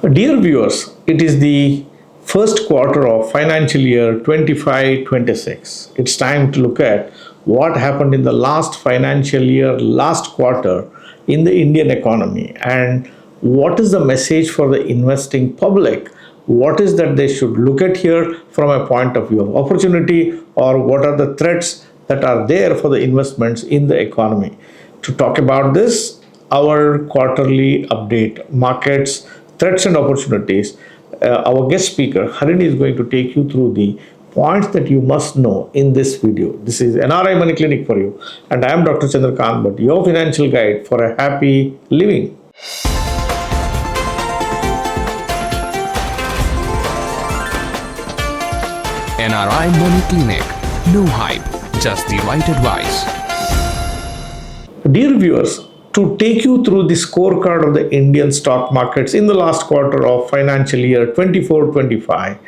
Dear viewers, it is the first quarter of financial year 25-26. It's time to look at what happened in the last financial year, last quarter in the Indian economy, and what is the message for the investing public. What is that they should look at here from a point of view of opportunity, or what are the threats that are there for the investments in the economy? To talk about this, our quarterly update, markets, threats and opportunities, our guest speaker, Harini, is going to take you through the points that you must know in this video. This is NRI Money Clinic for you, and I am Dr. Chandrakant, but your financial guide for a happy living. NRI Money Clinic. No hype, just the right advice. Dear viewers, to take you through the scorecard of the Indian stock markets in the last quarter of financial year 24-25,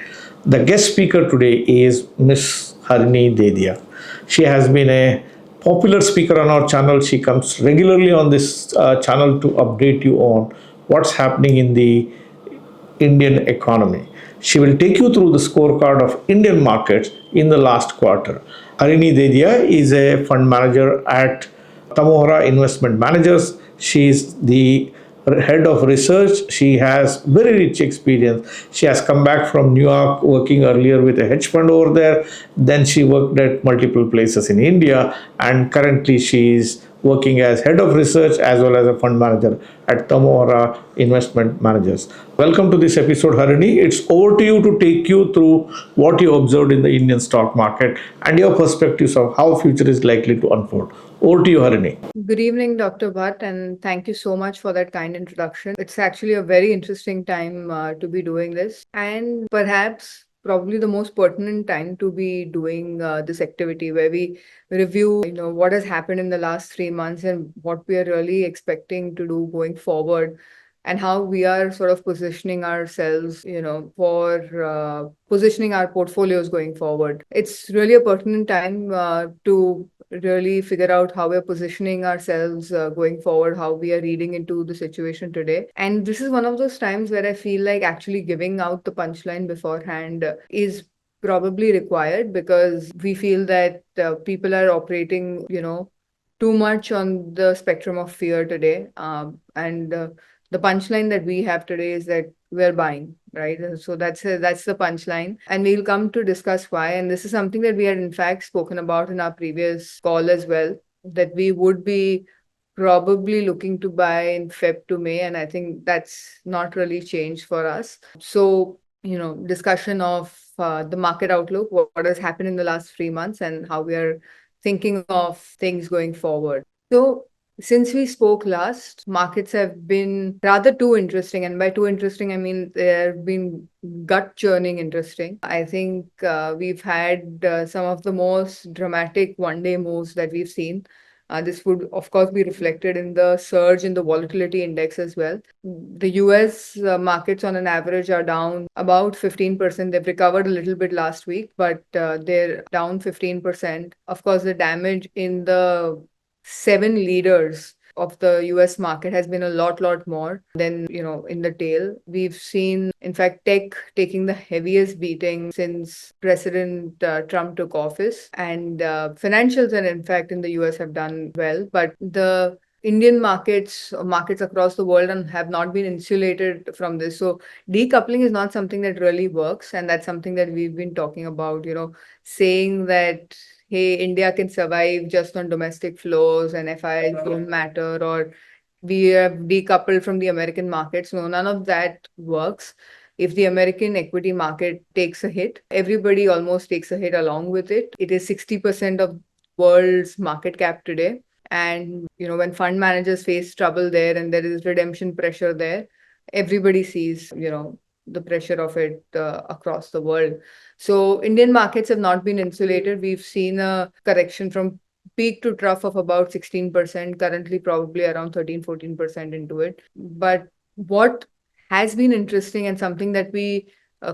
the guest speaker today is Miss Harini Dedhia. She has been a popular speaker on our channel. She comes regularly on this channel to update you on what's happening in the Indian economy. She will take you through the scorecard of Indian markets in the last quarter. Harini Dedhia is a fund manager at Tamohara Investment Managers. She is the head of research. She has very rich experience. She has come back from New York, working earlier with a hedge fund over there. Then she worked at multiple places in India, and currently she is working as head of research as well as a fund manager at Tamohara Investment Managers. Welcome to this episode, Harini. It's over to you to take you through what you observed in the Indian stock market and your perspectives of how future is likely to unfold. Over to you, Harini. Good evening, Dr. Bhatt, and thank you so much for that kind introduction. It's actually a very interesting time to be doing this, and perhaps probably the most pertinent time to be doing this activity where we review, what has happened in the last 3 months and what we are really expecting to do going forward, and how we are sort of positioning ourselves, for positioning our portfolios going forward. It's really a pertinent time to really figure out how we're positioning ourselves going forward, how we are reading into the situation today. And this is one of those times where I feel like actually giving out the punchline beforehand is probably required, because we feel that people are operating, too much on the spectrum of fear today. And the punchline that we have today is that we're buying, right? So that's the punchline, and we'll come to discuss why. And this is something that we had in fact spoken about in our previous call as well, that we would be probably looking to buy in Feb to May, and I think that's not really changed for us. So, discussion of the market outlook, what has happened in the last 3 months, and how we are thinking of things going forward. So, since we spoke last, markets have been rather too interesting. And by too interesting, I mean they've been gut-churning interesting. I think we've had some of the most dramatic one-day moves that we've seen. This would, of course, be reflected in the surge in the volatility index as well. The US markets on an average are down about 15%. They've recovered a little bit last week, but they're down 15%. Of course, the damage in the 7 leaders of the US market has been a lot more than, in the tail. We've seen, in fact, tech taking the heaviest beating since President Trump took office. And financials, and in fact, in the US have done well. But the Indian markets, or markets across the world, have not been insulated from this. So decoupling is not something that really works. And that's something that we've been talking about, saying that, hey, India can survive just on domestic flows and FIIs don't matter, or we have decoupled from the American markets. No, none of that works. If the American equity market takes a hit, everybody almost takes a hit along with it. It is 60% of world's market cap today. And, when fund managers face trouble there and there is redemption pressure there, everybody sees, the pressure of it across the world. So Indian markets have not been insulated. We've seen a correction from peak to trough of about 16%, currently probably around 13-14% into it. But what has been interesting, and something that we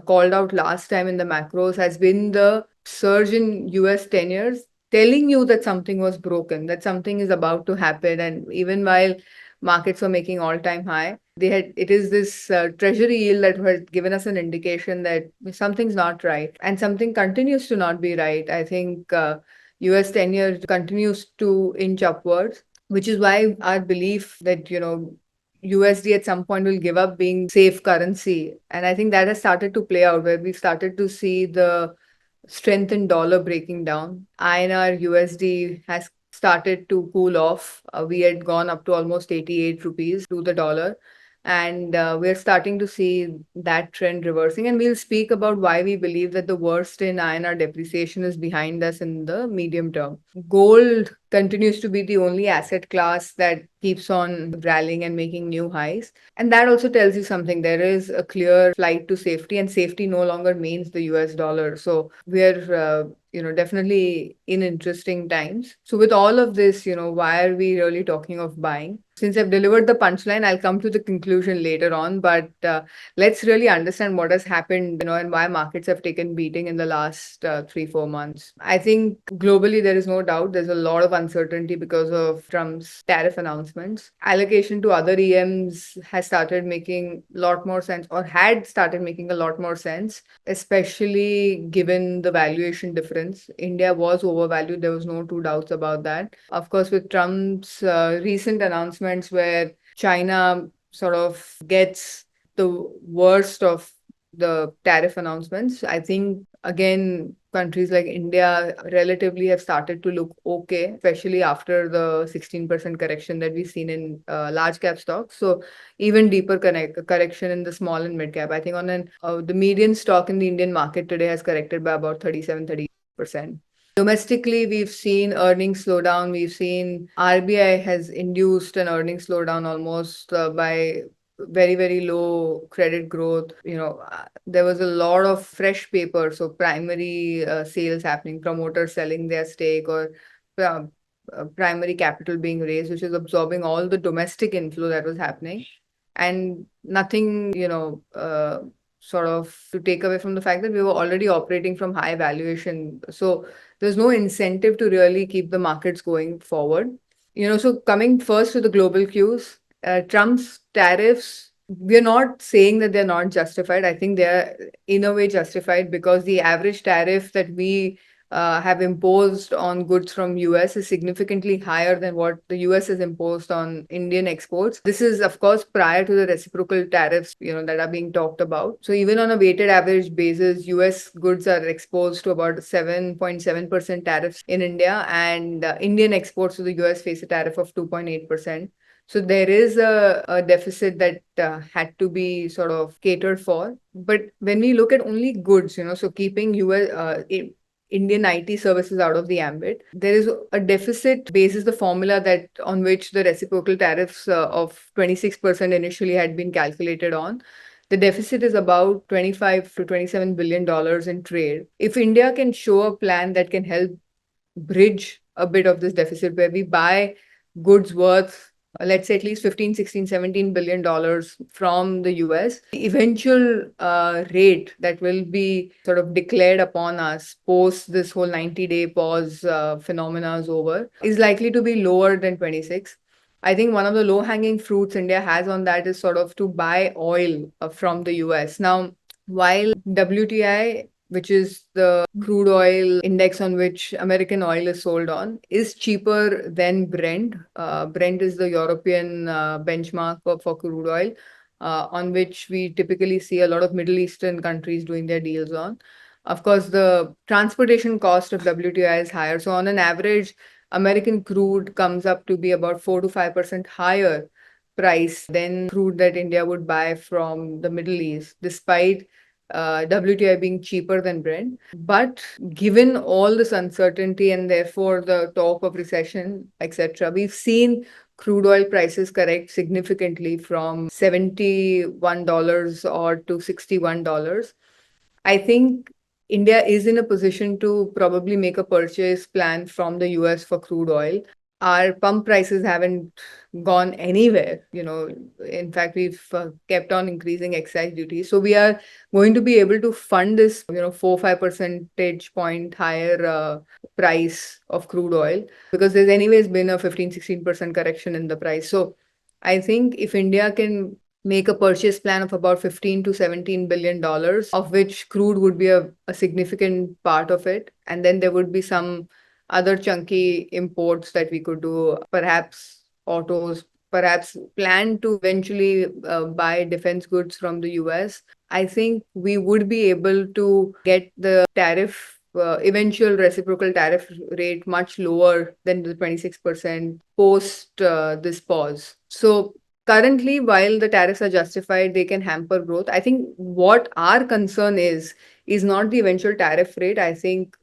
called out last time in the macros, has been the surge in US 10-years, telling you that something was broken, that something is about to happen. And even while markets were making all-time high, It is this treasury yield that had given us an indication that something's not right, and something continues to not be right. I think US 10-year continues to inch upwards, which is why our belief that, USD at some point will give up being safe currency. And I think that has started to play out, where we've started to see the strength in dollar breaking down. INR USD has started to cool off. We had gone up to almost 88 rupees to the dollar. And we're starting to see that trend reversing. And we'll speak about why we believe that the worst in INR depreciation is behind us in the medium term. Gold continues to be the only asset class that keeps on rallying and making new highs. And that also tells you something. There is a clear flight to safety, and safety no longer means the US dollar. So we're definitely in interesting times. So with all of this, why are we really talking of buying? Since I've delivered the punchline, I'll come to the conclusion later on. But let's really understand what has happened, and why markets have taken beating in the last 3-4 months. I think globally there is no doubt there's a lot of uncertainty because of Trump's tariff announcements. Allocation to other EMs has started making a lot more sense, or had started making a lot more sense, especially given the valuation difference. India was overvalued. There was no two doubts about that. Of course, with Trump's recent announcements where China sort of gets the worst of the tariff announcements, I think, again, countries like India relatively have started to look okay, especially after the 16% correction that we've seen in large cap stocks. So even deeper correction in the small and mid cap. I think the median stock in the Indian market today has corrected by about 37-38%. Domestically, we've seen earnings slowdown. We've seen RBI has induced an earnings slowdown almost by very, very low credit growth. There was a lot of fresh paper, so primary sales happening, promoters selling their stake, or uh, primary capital being raised, which is absorbing all the domestic inflow that was happening. And nothing, sort of to take away from the fact that we were already operating from high valuation. So there's no incentive to really keep the markets going forward. So coming first to the global cues, Trump's tariffs, we're not saying that they're not justified. I think they're in a way justified, because the average tariff that we have imposed on goods from US is significantly higher than what the US has imposed on Indian exports. This is, of course, prior to the reciprocal tariffs, that are being talked about. So even on a weighted average basis, US goods are exposed to about 7.7% tariffs in India, and Indian exports to the US face a tariff of 2.8%. So there is a deficit that had to be sort of catered for. But when we look at only goods, so keeping Indian IT services out of the ambit, there is a deficit basis the formula that on which the reciprocal tariffs of 26% initially had been calculated on. The deficit is about $25 to $27 billion in trade. If India can show a plan that can help bridge a bit of this deficit, where we buy goods worth, let's say, at least 15, 16, $17 billion from the US, the eventual rate that will be sort of declared upon us post this whole 90-day pause phenomena is over is likely to be lower than 26. I think one of the low-hanging fruits India has on that is sort of to buy oil from the US. Now, while WTI, which is the crude oil index on which American oil is sold on, is cheaper than Brent. Brent is the European benchmark for crude oil, on which we typically see a lot of Middle Eastern countries doing their deals on. Of course, the transportation cost of WTI is higher. So on an average, American crude comes up to be about 4 to 5% higher price than crude that India would buy from the Middle East, despite WTI being cheaper than Brent. But given all this uncertainty and therefore the talk of recession, etc., we've seen crude oil prices correct significantly from $71 or to $61. I think India is in a position to probably make a purchase plan from the US for crude oil. Our pump prices haven't gone anywhere. In fact, we've kept on increasing excise duty. So we are going to be able to fund this, 4-5 percentage point higher price of crude oil, because there's anyways been a 15-16% correction in the price. So I think if India can make a purchase plan of about 15 to 17 billion dollars, of which crude would be a significant part of it. And then there would be some other chunky imports that we could do, perhaps autos, perhaps plan to eventually buy defense goods from the US. I think we would be able to get the tariff, eventual reciprocal tariff rate much lower than the 26% post this pause. So currently, while the tariffs are justified, they can hamper growth. I think what our concern is not the eventual tariff rate. I think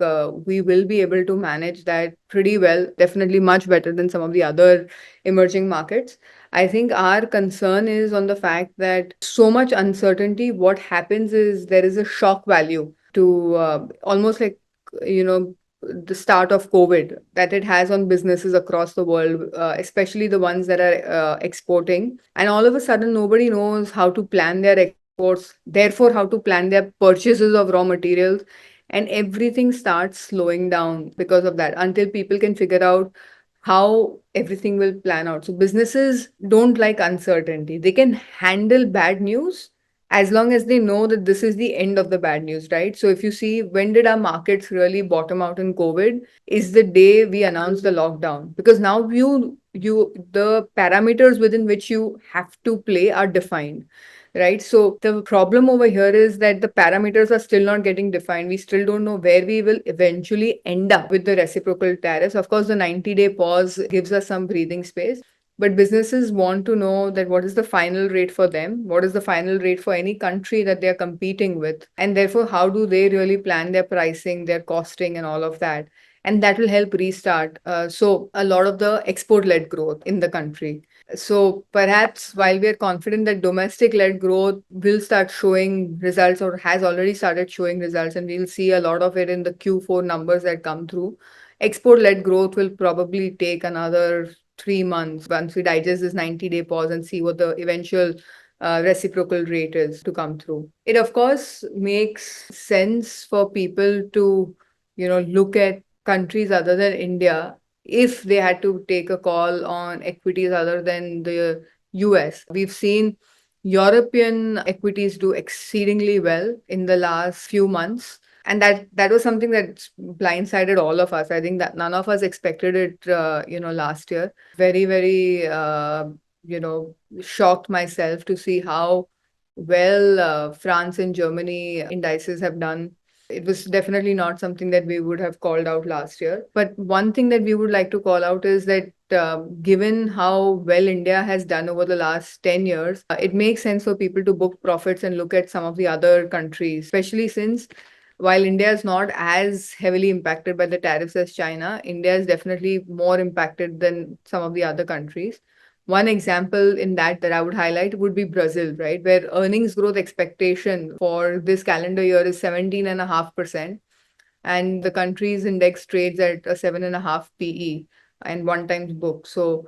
we will be able to manage that pretty well, definitely much better than some of the other emerging markets. I think our concern is on the fact that so much uncertainty, what happens is there is a shock value to almost like, you know, the start of COVID that it has on businesses across the world, especially the ones that are exporting. And all of a sudden, nobody knows how to plan their exports, therefore, how to plan their purchases of raw materials. And everything starts slowing down because of that until people can figure out how everything will plan out. So, businesses don't like uncertainty. They can handle bad news as long as they know that this is the end of the bad news, right? So if you see, when did our markets really bottom out in COVID? Is the day we announced the lockdown, because now you the parameters within which you have to play are defined, right? So the problem over here is that the parameters are still not getting defined. We still don't know where we will eventually end up with the reciprocal tariffs. Of course, the 90-day pause gives us some breathing space. But businesses want to know that what is the final rate for them, what is the final rate for any country that they're competing with, and therefore how do they really plan their pricing, their costing, and all of that. And that will help restart. So a lot of the export-led growth in the country. So perhaps while we are confident that domestic-led growth will start showing results or has already started showing results, and we'll see a lot of it in the Q4 numbers that come through, export-led growth will probably take another 3 months once we digest this 90-day pause and see what the eventual reciprocal rate is to come through. It, of course, makes sense for people to, look at countries other than India if they had to take a call on equities other than the US. We've seen European equities do exceedingly well in the last few months. And that was something that blindsided all of us. I think that none of us expected it, last year. Very, very, shocked myself to see how well France and Germany indices have done. It was definitely not something that we would have called out last year. But one thing that we would like to call out is that given how well India has done over the last 10 years, it makes sense for people to book profits and look at some of the other countries, especially since while India is not as heavily impacted by the tariffs as China, India is definitely more impacted than some of the other countries. One example in that I would highlight would be Brazil, right? Where earnings growth expectation for this calendar year is 17.5%. And the country's index trades at a 7.5 PE and 1 times book. So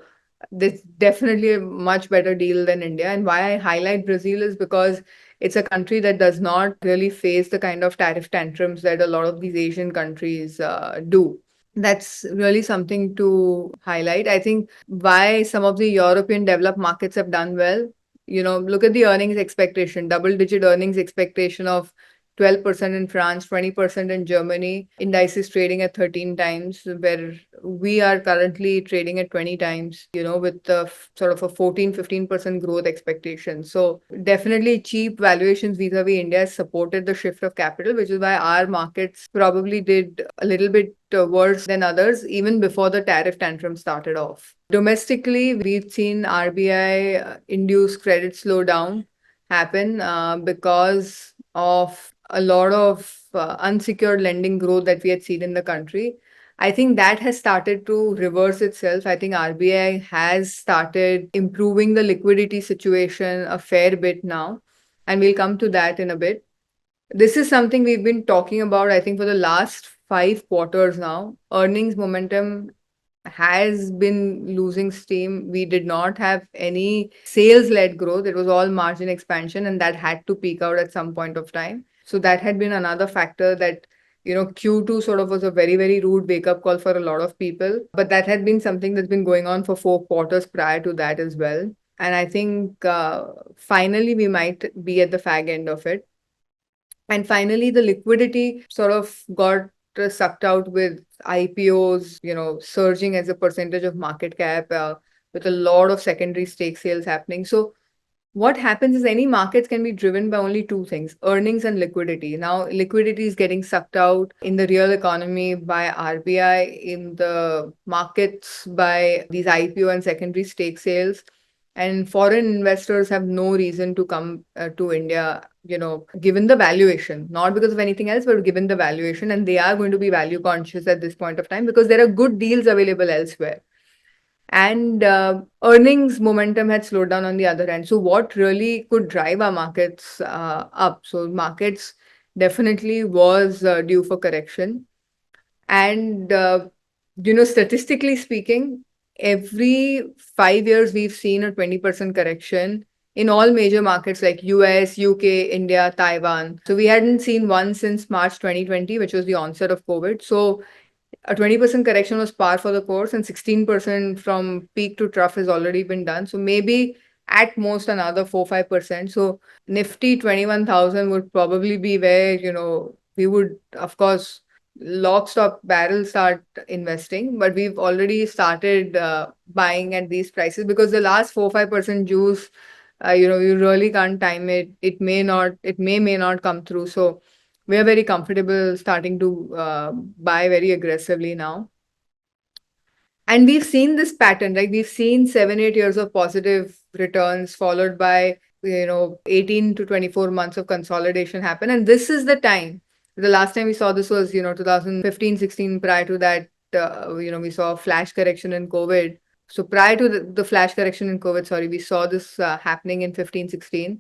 this definitely a much better deal than India. And why I highlight Brazil is because it's a country that does not really face the kind of tariff tantrums that a lot of these Asian countries do. That's really something to highlight. I think why some of the European developed markets have done well. Look at the earnings expectation, double-digit earnings expectation of 12% in France, 20% in Germany, indices trading at 13 times, where we are currently trading at 20 times, with sort of a 14-15% growth expectation. So definitely cheap valuations vis-a-vis India has supported the shift of capital, which is why our markets probably did a little bit worse than others, even before the tariff tantrum started off. Domestically, we've seen RBI induce credit slowdown happen because of a lot of unsecured lending growth that we had seen in the country. I think that has started to reverse itself. I think RBI has started improving the liquidity situation a fair bit now, and we'll come to that in a bit. This is something we've been talking about, I think, for the last 5 quarters now. Earnings momentum has been losing steam. We did not have any sales-led growth. It was all margin expansion, and that had to peak out at some point of time. So that had been another factor that, Q2 sort of was a very, very rude wake-up call for a lot of people. But that had been something that's been going on for 4 quarters prior to that as well. And I think finally we might be at the fag end of it. And finally, the liquidity sort of got sucked out with IPOs, surging as a percentage of market cap, with a lot of secondary stake sales happening. So what happens is any markets can be driven by only two things: earnings and liquidity. Now, liquidity is getting sucked out in the real economy by RBI, in the markets by these IPO and secondary stake sales. And foreign investors have no reason to come to India, given the valuation, not because of anything else, but given the valuation. And they are going to be value conscious at this point of time because there are good deals available elsewhere. And earnings momentum had slowed down on the other hand. So what really could drive our markets up? So markets definitely was due for correction. And statistically speaking, every 5 years we've seen a 20% correction in all major markets like US, UK, India, Taiwan. So we hadn't seen one since March 2020, which was the onset of COVID. So a 20% correction was par for the course, and 16% from peak to trough has already been done. So maybe at most another 4-5%. So Nifty 21,000 would probably be where, we would, of course, lock, stock, barrel start investing. But we've already started buying at these prices because the last 4-5% juice, you really can't time it. It may not come through. So we are very comfortable starting to buy very aggressively now. And we've seen this pattern, like we've seen 7-8 years of positive returns followed by, 18 to 24 months of consolidation happen. And this is the time. The last time we saw this was, 2015-16. Prior to that, we saw a flash correction in COVID. So prior to the flash correction in COVID, sorry, we saw this happening in 15-16.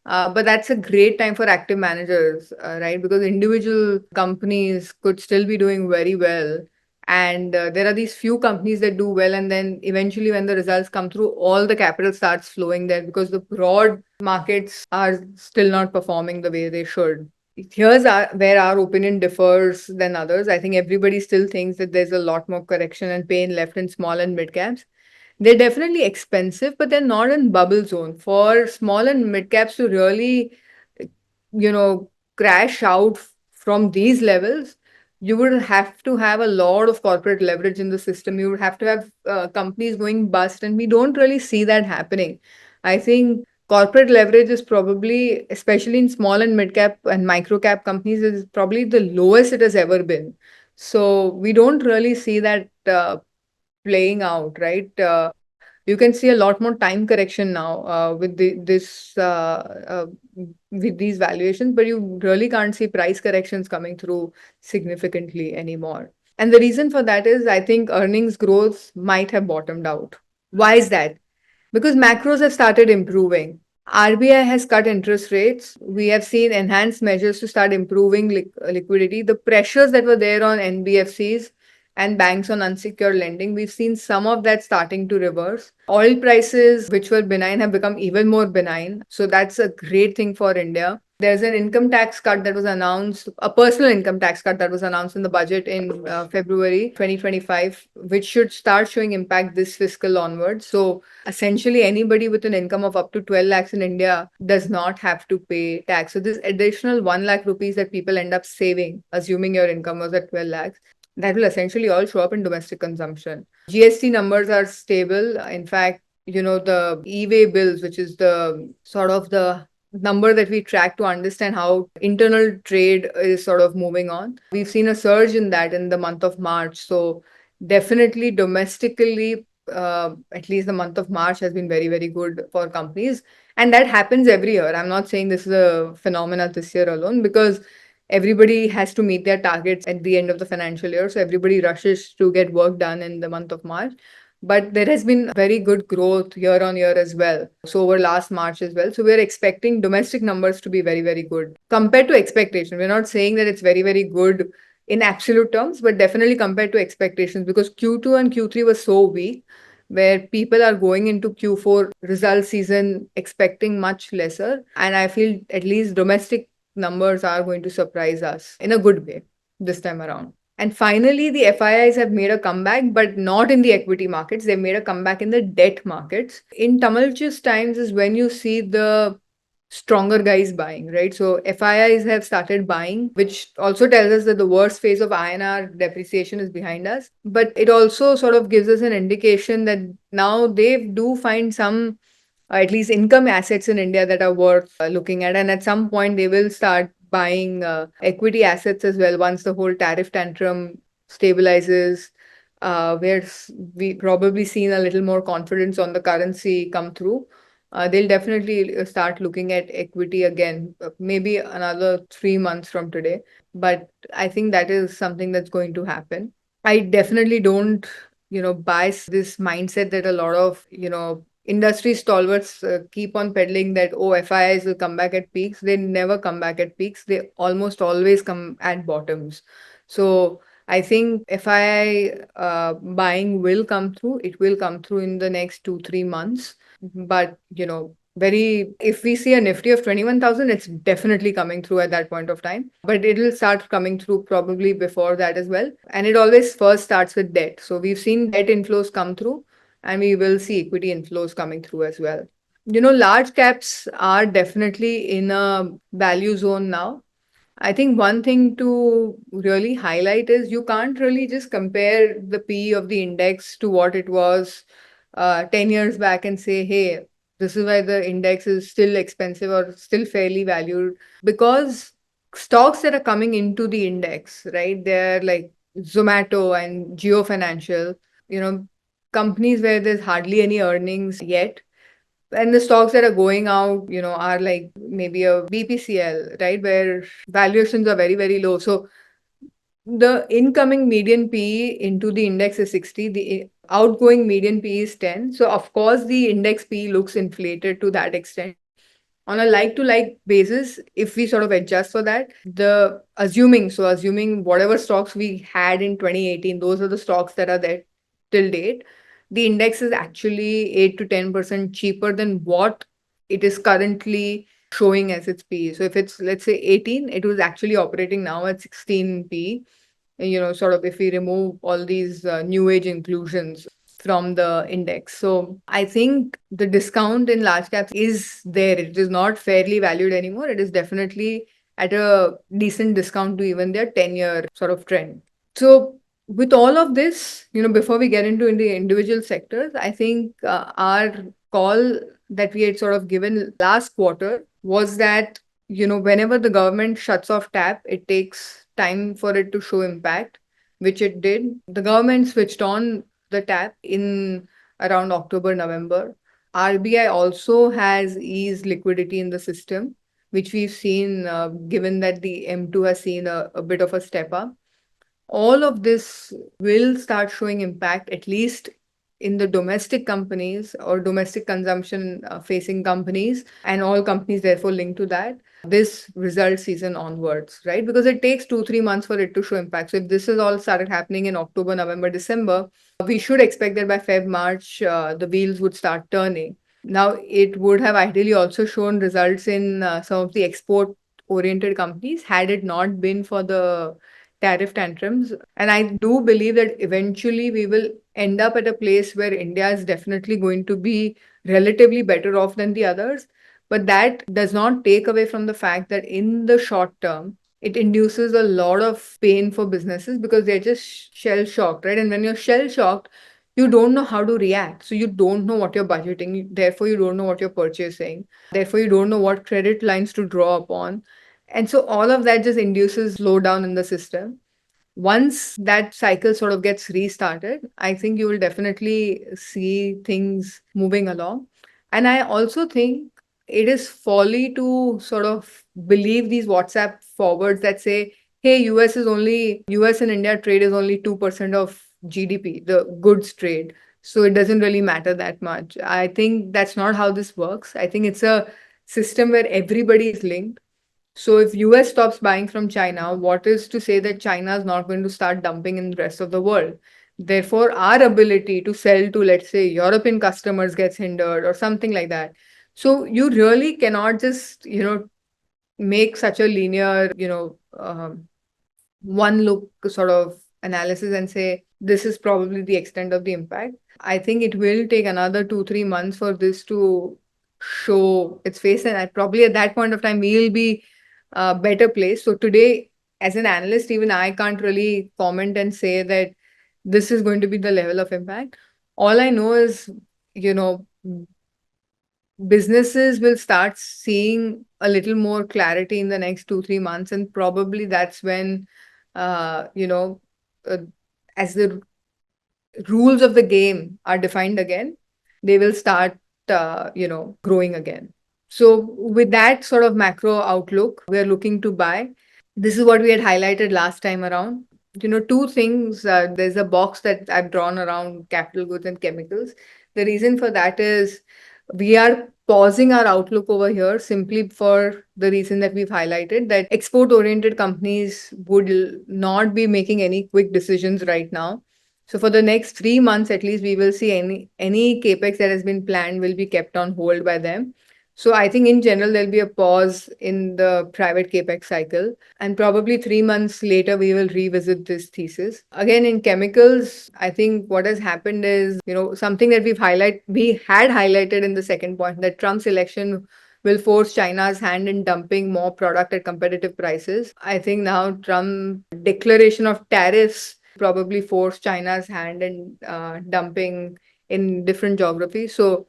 But that's a great time for active managers, right? Because individual companies could still be doing very well. And there are these few companies that do well. And then eventually, when the results come through, all the capital starts flowing there because the broad markets are still not performing the way they should. Where our opinion differs than others. I think everybody still thinks that there's a lot more correction and pain left in small and mid caps. They're definitely expensive, but they're not in bubble zone. For small and mid caps to really, you know, crash out from these levels, you would have to have a lot of corporate leverage in the system. You would have to have companies going bust, and we don't really see that happening. I think corporate leverage is probably, especially in small and mid cap and micro cap companies, is probably the lowest it has ever been. So we don't really see that playing out, right? You can see a lot more time correction now with these valuations, but you really can't see price corrections coming through significantly anymore. And the reason for that is I think earnings growth might have bottomed out. Why is that? Because macros have started improving. RBI has cut interest rates. We have seen enhanced measures to start improving liquidity. The pressures that were there on NBFCs and banks on unsecured lending, we've seen some of that starting to reverse. Oil prices, which were benign, have become even more benign. So that's a great thing for India. There's an income tax cut that was announced, a personal income tax cut that was announced in the budget in February 2025, which should start showing impact this fiscal onwards. So essentially, anybody with an income of up to 12 lakhs in India does not have to pay tax. So this additional 1 lakh rupees that people end up saving, assuming your income was at 12 lakhs, that will essentially all show up in domestic consumption. GST numbers are stable. In fact, the e-way bills, which is the sort of the number that we track to understand how internal trade is sort of moving on. We've seen a surge in that in the month of March. So definitely domestically, at least the month of March has been very, very good for companies. And that happens every year. I'm not saying this is a phenomena this year alone, because everybody has to meet their targets at the end of the financial year. So everybody rushes to get work done in the month of March. But there has been very good growth year on year as well. So over last March as well. So we're expecting domestic numbers to be very, very good compared to expectation. We're not saying that it's very, very good in absolute terms, but definitely compared to expectations, because Q2 and Q3 was so weak, where people are going into Q4 result season expecting much lesser. And I feel at least domestic numbers are going to surprise us in a good way this time around. And finally, the FIIs have made a comeback, but not in the equity markets. They've made a comeback in the debt markets. In tumultuous times is when you see the stronger guys buying, right? So FIIs have started buying, which also tells us that the worst phase of INR depreciation is behind us. But it also sort of gives us an indication that now they do find some at least income assets in India that are worth looking at. And at some point, they will start buying equity assets as well once the whole tariff tantrum stabilizes. Where we probably seen a little more confidence on the currency come through. They'll definitely start looking at equity again, maybe another 3 months from today. But I think that is something that's going to happen. I definitely don't, buy this mindset that a lot of, industry stalwarts keep on peddling that, oh, FIIs will come back at peaks. They never come back at peaks. They almost always come at bottoms. So I think FII buying will come through. It will come through in the next 2-3 months. But, if we see a Nifty of 21,000, it's definitely coming through at that point of time. But it'll start coming through probably before that as well. And it always first starts with debt. So we've seen debt inflows come through, and we will see equity inflows coming through as well. Large caps are definitely in a value zone now. I think one thing to really highlight is you can't really just compare the P of the index to what it was 10 years back and say, hey, this is why the index is still expensive or still fairly valued, because stocks that are coming into the index, right? They're like Zomato and Geo Financial, you know, companies where there's hardly any earnings yet. And the stocks that are going out, are like maybe a BPCL, right? Where valuations are very, very low. So the incoming median PE into the index is 60. The outgoing median PE is 10. So of course, the index PE looks inflated to that extent. On a like-to-like basis, if we sort of adjust for that, assuming whatever stocks we had in 2018, those are the stocks that are there till date, the index is actually 8 to 10% cheaper than what it is currently showing as its PE. So if it's, let's say, 18, it was actually operating now at 16 PE. Sort of if we remove all these new age inclusions from the index. So I think the discount in large caps is there. It is not fairly valued anymore. It is definitely at a decent discount to even their 10-year sort of trend. So with all of this, before we get into the individual sectors, I think our call that we had sort of given last quarter was that, whenever the government shuts off tap, it takes time for it to show impact, which it did. The government switched on the tap in around October, November. RBI also has eased liquidity in the system, which we've seen given that the M2 has seen a bit of a step up. All of this will start showing impact, at least in the domestic companies or domestic consumption facing companies, and all companies therefore linked to that, this result season onwards, right? Because it takes 2-3 months for it to show impact. So if this has all started happening in October, November, December, we should expect that by Feb, March, the wheels would start turning. Now, it would have ideally also shown results in some of the export oriented companies had it not been for the tariff tantrums. And I do believe that eventually we will end up at a place where India is definitely going to be relatively better off than the others. But that does not take away from the fact that in the short term, it induces a lot of pain for businesses because they're just shell shocked, right? And when you're shell shocked, you don't know how to react. So you don't know what you're budgeting. Therefore, you don't know what you're purchasing. Therefore, you don't know what credit lines to draw upon. And so all of that just induces slowdown in the system. Once that cycle sort of gets restarted, I think you will definitely see things moving along. And I also think it is folly to sort of believe these WhatsApp forwards that say, hey, US and India trade is only 2% of GDP, the goods trade. So it doesn't really matter that much. I think that's not how this works. I think it's a system where everybody is linked. So if US stops buying from China, what is to say that China is not going to start dumping in the rest of the world? Therefore, our ability to sell to, let's say, European customers gets hindered or something like that. So you really cannot just, make such a linear, one look sort of analysis and say, this is probably the extent of the impact. I think it will take another 2-3 months for this to show its face. And probably at that point of time, we'll be better placed. So today, as an analyst, even I can't really comment and say that this is going to be the level of impact. All I know is, you know, businesses will start seeing a little more clarity in the next 2-3 months, and probably that's when, uh, you know, uh, as the rules of the game are defined again, they will start, growing again. So, with that sort of macro outlook, we're looking to buy. This is what we had highlighted last time around. Two things. There's a box that I've drawn around capital goods and chemicals. The reason for that is we are pausing our outlook over here simply for the reason that we've highlighted, that export oriented companies would not be making any quick decisions right now. So for the next 3 months at least, we will see any capex that has been planned will be kept on hold by them. So I think in general there'll be a pause in the private capex cycle, and probably 3 months later we will revisit this thesis. Again, in chemicals, I think what has happened is, something that we had highlighted in the second point, that Trump's election will force China's hand in dumping more product at competitive prices. I think now Trump declaration of tariffs probably force China's hand in dumping in different geographies. So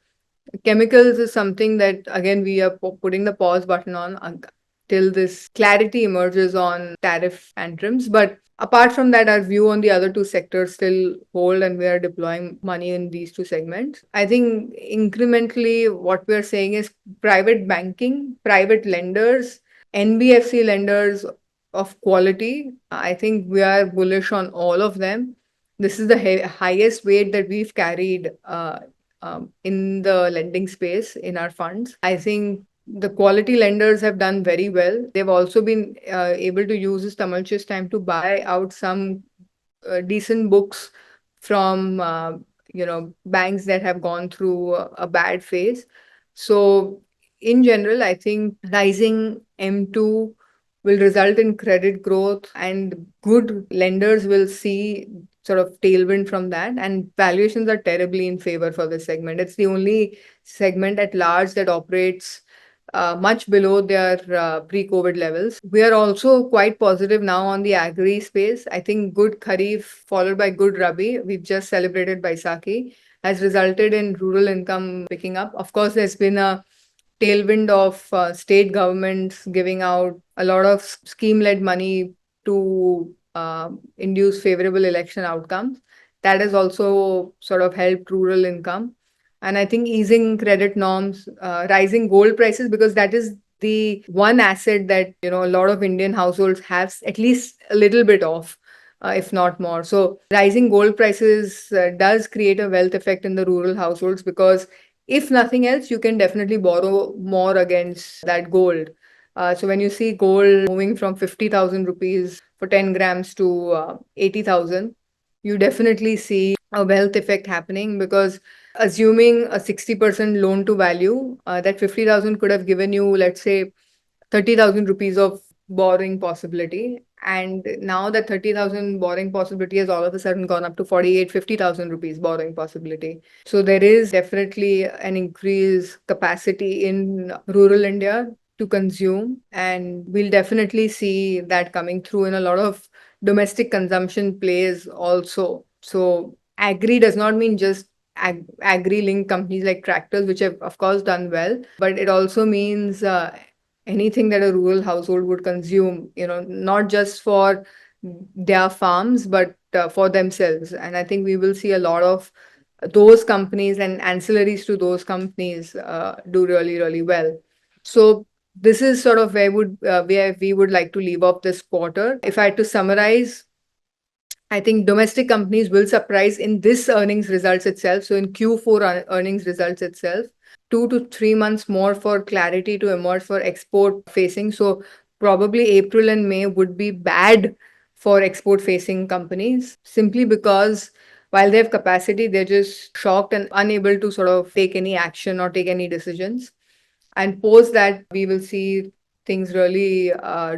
chemicals is something that, again, we are putting the pause button on till this clarity emerges on tariff tantrums. But apart from that, our view on the other two sectors still hold, and we are deploying money in these two segments. I think incrementally, what we are saying is private banking, private lenders, NBFC lenders of quality. I think we are bullish on all of them. This is the highest weight that we've carried in the lending space in our funds. I think the quality lenders have done very well. They've also been able to use this tumultuous time to buy out some decent books from banks that have gone through a bad phase. So in general, I think rising M2 will result in credit growth, and good lenders will see sort of tailwind from that, and valuations are terribly in favor for this segment. It's the only segment at large that operates much below their pre-COVID levels. We are also quite positive now on the agri space. I think good Kharif followed by good Rabi, we've just celebrated Baisakhi, has resulted in rural income picking up. Of course, there's been a tailwind of state governments giving out a lot of scheme-led money to induce favorable election outcomes. That has also sort of helped rural income. And I think easing credit norms, rising gold prices, because that is the one asset that, a lot of Indian households have at least a little bit of, if not more. So rising gold prices does create a wealth effect in the rural households, because if nothing else, you can definitely borrow more against that gold. So when you see gold moving from 50,000 rupees for 10 grams to 80,000, you definitely see a wealth effect happening, because assuming a 60% loan to value, that 50,000 could have given you, let's say, 30,000 rupees of borrowing possibility. And now that 30,000 borrowing possibility has all of a sudden gone up to 50,000 rupees borrowing possibility. So there is definitely an increased capacity in rural India to consume, and we'll definitely see that coming through in a lot of domestic consumption plays also. So agri does not mean just agri-linked companies like tractors, which have of course done well, but it also means anything that a rural household would consume, not just for their farms, but for themselves. And I think we will see a lot of those companies and ancillaries to those companies do really, really well. So this is sort of where we would like to leave off this quarter. If I had to summarize, I think domestic companies will surprise in this earnings results itself. So in Q4 earnings results itself, 2 to 3 months more for clarity to emerge for export facing. So probably April and May would be bad for export facing companies, simply because while they have capacity, they're just shocked and unable to sort of take any action or take any decisions. And post that, we will see things really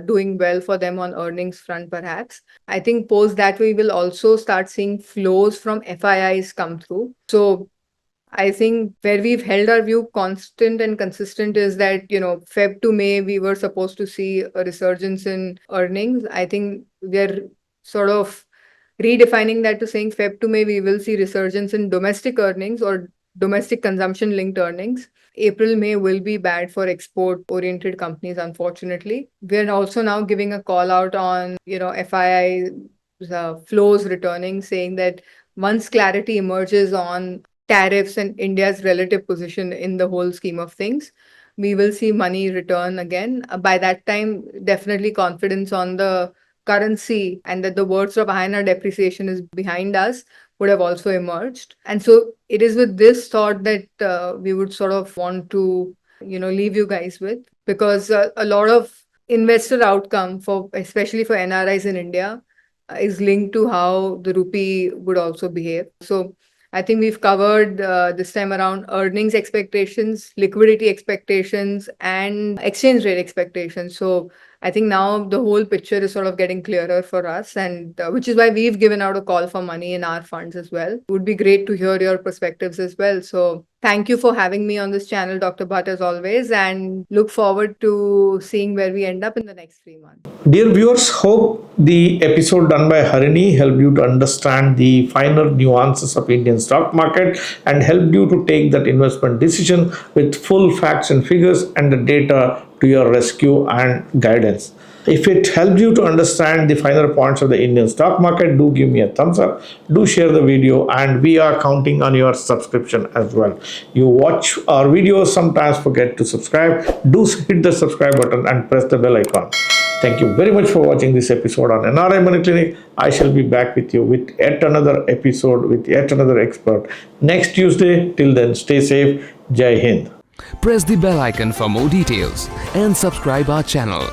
doing well for them on earnings front, perhaps. I think post that we will also start seeing flows from FIIs come through. So I think where we've held our view constant and consistent is that, Feb to May, we were supposed to see a resurgence in earnings. I think we're sort of redefining that to saying Feb to May, we will see resurgence in domestic earnings or domestic consumption linked earnings. April, May will be bad for export oriented companies, unfortunately. We're also now giving a call out on, FII flows returning, saying that once clarity emerges on tariffs and India's relative position in the whole scheme of things, we will see money return again. By that time, definitely confidence on the currency and that the worst of INR depreciation is behind us would have also emerged. And so it is with this thought that we would sort of want to, leave you guys with, because a lot of investor outcome for, especially for NRIs in India, is linked to how the rupee would also behave. So I think we've covered this time around earnings expectations, liquidity expectations, and exchange rate expectations. So I think now the whole picture is sort of getting clearer for us, and which is why we've given out a call for money in our funds as well. It would be great to hear your perspectives as well. So thank you for having me on this channel, Dr. Bhatt, as always, and look forward to seeing where we end up in the next 3 months. Dear viewers, hope the episode done by Harini helped you to understand the finer nuances of Indian stock market and helped you to take that investment decision with full facts and figures and the data to your rescue and guidance. If it helped you to understand the finer points of the Indian stock market, do give me a thumbs up, do share the video, and we are counting on your subscription as well. You watch our videos, sometimes forget to subscribe. Do hit the subscribe button and press the bell icon. Thank you very much for watching this episode on NRI Money Clinic. I shall be back with you with yet another episode with yet another expert next Tuesday. Till then, stay safe. Jai Hind. Press the bell icon for more details and subscribe our channel.